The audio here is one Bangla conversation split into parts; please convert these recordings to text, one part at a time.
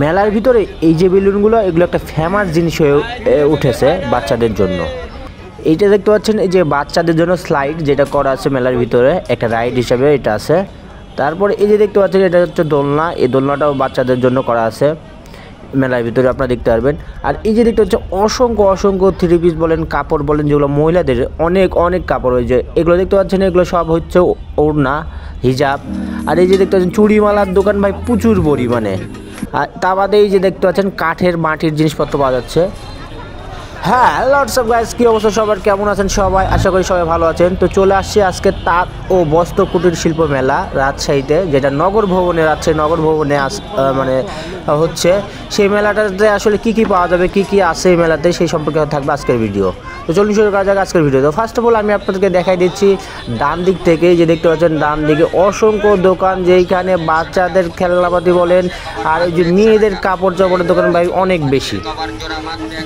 মেলার ভিতরে এই যে বেলুনগুলো, এগুলো একটা ফেমাস জিনিস হয়ে উঠেছে বাচ্চাদের জন্য। এইটা দেখতে পাচ্ছেন, এই যে বাচ্চাদের জন্য স্লাইড যেটা করা আছে মেলার ভিতরে, একটা রাইড হিসাবে এটা আছে। তারপরে এই যে দেখতে পাচ্ছেন, এটা হচ্ছে দোলনা। এই দোলনাটাও বাচ্চাদের জন্য করা আছে মেলার ভিতরে, আপনারা দেখতে পারবেন। আর এই যে দেখতে হচ্ছে অসংখ্য অসংখ্য থ্রি পিস বলেন, কাপড় বলেন, যেগুলো মহিলাদের অনেক অনেক কাপড় হয়েছে, এগুলো দেখতে পাচ্ছেন, এগুলো সব হচ্ছে ওড়না, হিজাব। আর এই যে দেখতে পাচ্ছেন চুড়িমালার দোকান ভাই প্রচুর পরিমাণে। আর তা বাদে এই যে দেখতে পাচ্ছেন কাঠের মাটির জিনিসপত্র পাওয়া যাচ্ছে। হ্যাঁ, লটস অফ গাইস, কী অবস্থা সবার, কেমন আছেন সবাই? আশা করি সবাই ভালো আছেন। তো চলে আসছি আজকে তাঁত ও বস্ত্র কুটির শিল্প মেলা রাজশাহীতে, যেটা নগর ভবনে, রাজশাহী নগর ভবনে মানে হচ্ছে। সেই মেলাটাতে আসলে কি কি পাওয়া যাবে, কি কি আছে এই মেলাতে, সেই সম্পর্কে থাকবে আজকের ভিডিও। তো চলুন শুরু করা যাক আজকের ভিডিও। তো ফার্স্ট অফ অল আমি আপনাদেরকে দেখাই দিচ্ছি ডান দিক থেকে, যে দেখতে পাচ্ছেন ডান দিকে অসংখ্য দোকান, যেইখানে বাচ্চাদের খেলনাপাতি বলেন আর এই যে মেয়েদের কাপড় চাপড়ের দোকান ভাই অনেক বেশি।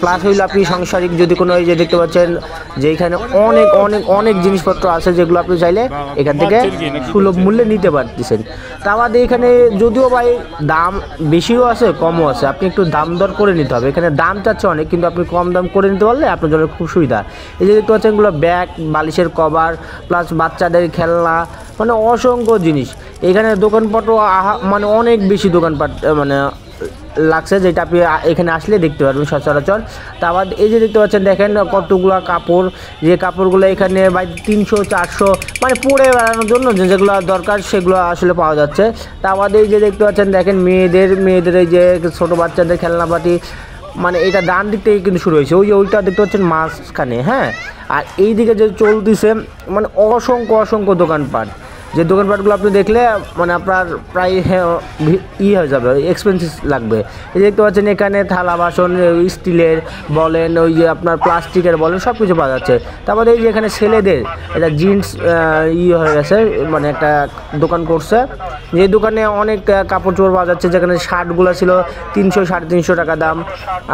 প্লাস হইলে আপনি সাংসারিক যদি কোনো, এই যে দেখতে পাচ্ছেন যে এখানে অনেক অনেক অনেক জিনিসপত্র আছে, যেগুলো আপনি চাইলে এখান থেকে সুলভ মূল্যে নিতে পারতেছেন। তা বাদে এখানে যদিও ভাই দাম বেশিও আছে কমও আছে, আপনি একটু দাম দর করে নিতে হবে। এখানে দাম চাচ্ছে অনেক, কিন্তু আপনি কম দাম করে নিতে পারলে আপনার জন্য খুব সুবিধা। এই যে দেখতে পাচ্ছেন এগুলো ব্যাগ, বালিশের কভার, প্লাস বাচ্চাদের খেলনা, মানে অসংখ্য জিনিস। এখানে দোকানপাটও মানে অনেক বেশি দোকানপাট মানে লাগছে, যেটা আপনি এখানে আসলে দেখতে পারবেন সচরাচর। তারপর এই যে দেখতে পাচ্ছেন, দেখেন কতগুলো কাপড়, যে কাপড়গুলো এখানে ভাই 300-400 মানে পরে বেড়ানোর জন্য যেগুলো দরকার সেগুলো আসলে পাওয়া যাচ্ছে। তারপর এই যে দেখতে পাচ্ছেন, দেখেন মেয়েদের এই যে ছোটো বাচ্চাদের খেলনাপাতি, মানে এটা ডান দিক থেকে কিন্তু শুরু হয়েছে, ওইটা দেখতে পাচ্ছেন মাঝখানে। হ্যাঁ, আর এই দিকে যে চলতেছে মানে অসংখ্য অসংখ্য দোকানপাট, যে দোকানপাটগুলো আপনি দেখলে মানে আপনার প্রায় হয়ে যাবে, এক্সপেন্সিভ লাগবে। এই দেখতে পাচ্ছেন এখানে থালা বাসন, স্টিলের বলেন, ওই যে আপনার প্লাস্টিকের বলেন, সব কিছু পাওয়া যাচ্ছে। তারপরে এই যে এখানে ছেলেদের এটা জিন্স হয়ে গেছে, মানে একটা দোকান করছে, যে দোকানে অনেক কাপড় চোপড় পাওয়া যাচ্ছে, যেখানে শার্টগুলো ছিল 300-350 টাকা দাম,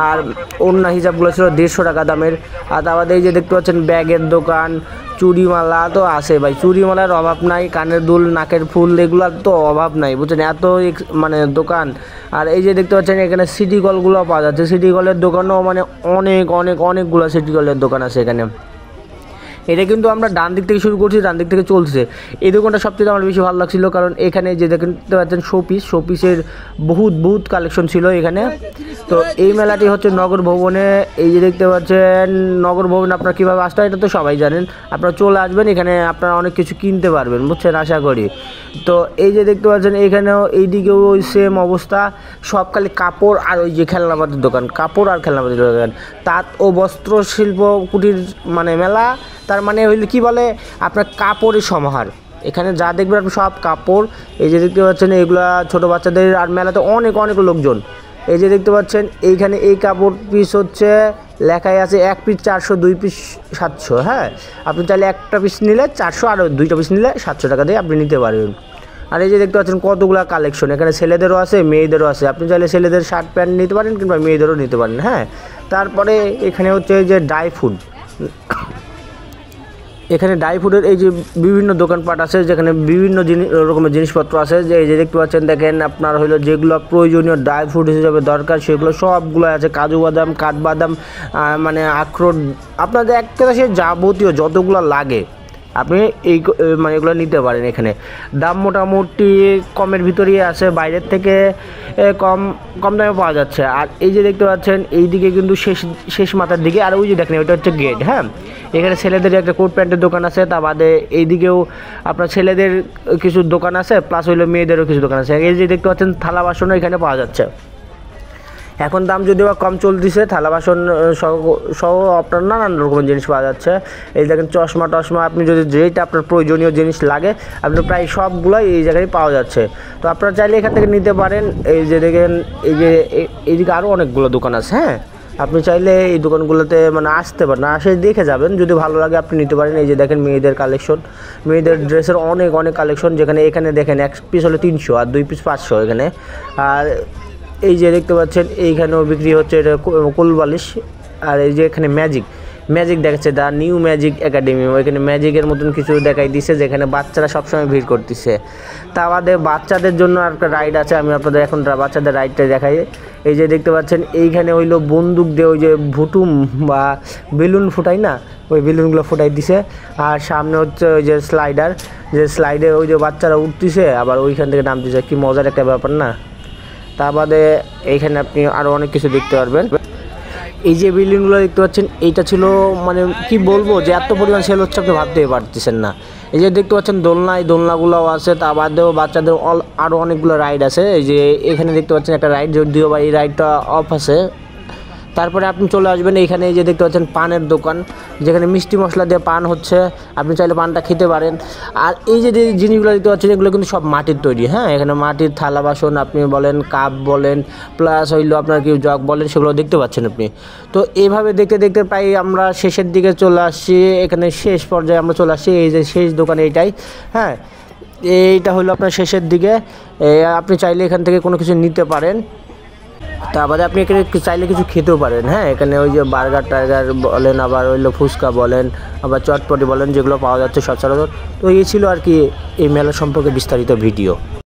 আর ওড়না হিজাবগুলো ছিল 150 টাকা দামের। আর তারপরে এই যে দেখতে পাচ্ছেন ব্যাগের দোকান, চুড়িমালা তো আছে ভাই, চুড়িমালার অভাব নাই, কানের দুল, নাকের ফুল, এগুলোর তো অভাব নাই, বুঝছেন, এত মানে দোকান। আর এই যে দেখতে পাচ্ছেন এখানে সিটি কলগুলো পাওয়া যাচ্ছে, সিটি কলের দোকানও মানে অনেক অনেক অনেকগুলো সিটি কলের দোকান আছে এখানে। এটা কিন্তু আমরা ডান দিক থেকে শুরু করছি, ডান দিক থেকে চলছে। এই দোকানটা সবচেয়ে আমার বেশি ভালো লাগছিলো, কারণ এখানে যে দেখতে পাচ্ছেন শোপিসের বহুত কালেকশন ছিল এখানে। তো এই মেলাটি হচ্ছে নগর ভবনে, এই যে দেখতে পাচ্ছেন নগর ভবন। আপনারা কীভাবে আসতে হয় এটা তো সবাই জানেন, আপনারা চলে আসবেন, এখানে আপনারা অনেক কিছু কিনতে পারবেন, বুঝছেন, আশা করি। তো এই যে দেখতে পাচ্ছেন এইখানেও এইদিকেও ওই সেম অবস্থা, সব খালি কাপড় আর ওই যে খেলনাপাতির দোকান, কাপড় আর খেলনাপাতির দোকান, তাঁত ও বস্ত্র শিল্প কুটির মানে মেলা। তার মানে হইলে কী বলে, আপনার কাপড়ের সমাহার, এখানে যা দেখবেন আপনি সব কাপড়। এই যে দেখতে পাচ্ছেন এগুলা ছোটো বাচ্চাদের, আর মেলাতে অনেক অনেক লোকজন। এই যে দেখতে পাচ্ছেন এইখানে এই কাপড় পিস হচ্ছে লেখাই আছে 1 পিস 400, 2 পিস 700। হ্যাঁ, আপনি চাইলে একটা পিস নিলে 400, আর 2টা পিস নিলে 700 টাকা দিয়ে আপনি নিতে পারবেন। আর এই যে দেখতে পাচ্ছেন কতগুলো কালেকশন, এখানে ছেলেদেরও আছে মেয়েদেরও আছে, আপনি চাইলে ছেলেদের শার্ট প্যান্ট নিতে পারেন কিংবা মেয়েদেরও নিতে পারেন। হ্যাঁ, তারপরে এখানে হচ্ছে এই যে ড্রাই ফ্রুট, এখানে ড্রাই ফ্রুটের এই যে বিভিন্ন দোকানপাট আছে, যেখানে বিভিন্ন রকমের জিনিসপত্র আছে। যে এই যে দেখতে পাচ্ছেন, দেখেন আপনার হলো যেগুলো প্রয়োজনীয় ড্রাই ফ্রুট হিসেবে দরকার সেগুলো সবগুলো আছে, কাজু বাদাম, কাঠবাদাম, মানে আখরোট, আপনাদের একটা সে যাবতীয় যতগুলো লাগে আপনি এই মানে এগুলো নিতে পারেন। এখানে দাম মোটামুটি কমের ভিতরেই আছে, বাইরের থেকে কম দামে পাওয়া যাচ্ছে। আর এই যে দেখতে পাচ্ছেন এই দিকে কিন্তু শেষ মাথার দিকে, আর ওই যে দেখেন ওইটা হচ্ছে গেট। হ্যাঁ, এখানে ছেলেদের একটা কোট প্যান্টের দোকান আছে, তা বাদে এইদিকেও আপনার ছেলেদের কিছু দোকান আছে, প্লাস হইলো মেয়েদেরও কিছু দোকান আছে। এই যে দেখতে পাচ্ছেন থালা বাসনও এখানে পাওয়া যাচ্ছে। এখন দাম যদিও কম চলতেছে, থালা বাসন সহ আপনার নানান রকমের জিনিস পাওয়া যাচ্ছে। এই দেখেন চশমা আপনি যদি যেটা আপনার প্রয়োজনীয় জিনিস লাগে আপনি প্রায় সবগুলোই এই জায়গায় পাওয়া যাচ্ছে। তো আপনারা চাইলে এখান থেকে নিতে পারেন। এই যে দেখেন এই যে এইদিকে আরও অনেকগুলো দোকান আছে। হ্যাঁ, আপনি চাইলে এই দোকানগুলোতে মানে আসতে পারেন, আসে দেখে যাবেন, যদি ভালো লাগে আপনি নিতে পারেন। এই যে দেখেন মেয়েদের কালেকশন, মেয়েদের ড্রেসের অনেক কালেকশন, যেখানে এখানে দেখেন 1 পিস হলো 300 আর 2 পিস 500 এখানে। আর এই যে দেখতে পাচ্ছেন এইখানেও বিক্রি হচ্ছে এটা কোল বালিশ। আর এই যে এখানে ম্যাজিক দেখাচ্ছে, দ্য নিউ ম্যাজিক একাডেমি। ওইখানে ম্যাজিকের মতন কিছু দেখাই দিছে, যেখানে বাচ্চারা সবসময় ভিড় করতেছে। তা আমাদের বাচ্চাদের জন্য আর একটা রাইড আছে, আমি আপনাদের এখন বাচ্চাদের রাইডটা দেখাই। এই যে দেখতে পাচ্ছেন এইখানে হইলো বন্দুক দিয়ে ওই যে ভুটুম বা বেলুন ফুটাই না, ওই বেলুনগুলো ফুটাই দিছে। আর সামনে হচ্ছে ওই যে স্লাইডার, যে স্লাইডে ওই যে বাচ্চারা উঠতেছে আবার ওইখান থেকে নামতেছে, কি মজার একটা ব্যাপার না। তা বাদে এইখানে আপনি আরও অনেক কিছু দেখতে পারবেন। এই যে বিল্ডিংগুলো দেখতে পাচ্ছেন, এইটা ছিল মানে কি বলবো যে এত পরিমাণ সেল হচ্ছে আপনি ভাবতেই পারতেছেন না। এই যে দেখতে পাচ্ছেন দোলনা, এই দোলনাগুলোও আছে। তা বাদেও বাচ্চাদের আরও অনেকগুলো রাইড আছে। এই যে এখানে দেখতে পাচ্ছেন একটা রাইড, যদিও বা এই রাইডটা অফ আছে। তারপরে আপনি চলে আসবেন এইখানে, এই যে দেখতে পাচ্ছেন পানের দোকান, যেখানে মিষ্টি মশলা দিয়ে পান হচ্ছে, আপনি চাইলে পানটা খেতে পারেন। আর এই যে জিনিসগুলো দেখতে পাচ্ছেন এগুলো কিন্তু সব মাটির তৈরি, হ্যাঁ। এখানে মাটির থালা বাসন আপনি বলেন, কাপ বলেন, প্লাস হইলো আপনার কি জগ বলেন, সেগুলো দেখতে পাচ্ছেন আপনি। তো এইভাবে দেখতে দেখতে প্রায় আমরা শেষের দিকে চলে আসছি, এখানে শেষ পর্যায়ে আমরা চলে আসছি। এই যে শেষ দোকান এইটাই, হ্যাঁ। এইটা হলো আপনার শেষের দিকে, আপনি চাইলে এখান থেকে কোনো কিছু নিতে পারেন। তারপরে আপনি এখানে চাইলে কিছু খেতেও পারেন, হ্যাঁ। এখানে ওই যে বার্গার টার্গার বলেন, আবার হইলো ফুচকা বলেন, আবার চটপটি বলেন, যেগুলো পাওয়া যাচ্ছে সচরাচর। তো এই ছিল আর কি এই মেলা সম্পর্কে বিস্তারিত ভিডিও।